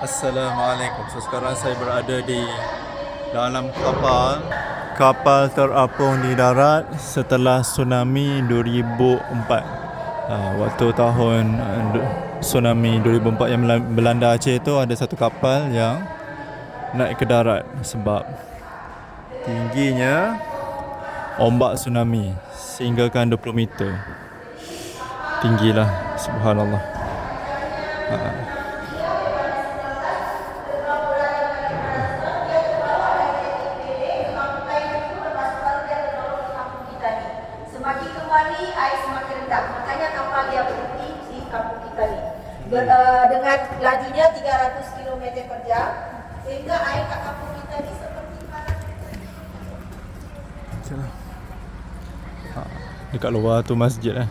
Assalamualaikum. So sekarang saya berada di dalam kapal terapung di darat setelah tsunami 2004. Waktu tahun tsunami 2004 yang melanda Aceh itu, ada satu kapal yang naik ke darat sebab tingginya ombak tsunami sehinggakan 20 meter. Tinggilah, subhanallah. Semakin kembali air semakin rendah. Makanya kapal dia berhenti di kampung kita ni. Dengan lajunya 300 km per jam, sehingga air kat kampung kita ni seperti Dekat luar tu masjid .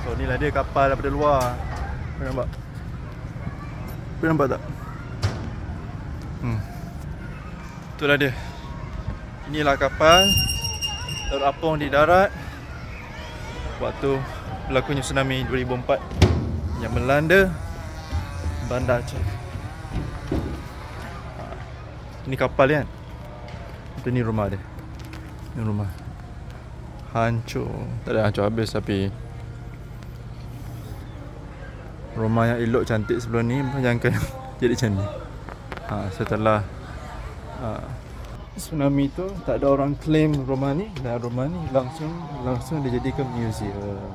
So inilah dia kapal daripada luar. Nampak? Nampak tak? Itulah dia. Inilah kapal terapung di darat waktu berlakunya tsunami 2004 yang melanda Bandar Aceh. Ini kapal kan? Itu ni rumah dia. Ini rumah. Hancur. Tak ada hancur habis, tapi rumah yang elok cantik sebelum ni jangan jadi macam ni. Setelah tsunami tu, tak ada orang claim rumah ni, dan rumah ni langsung dijadikan museum.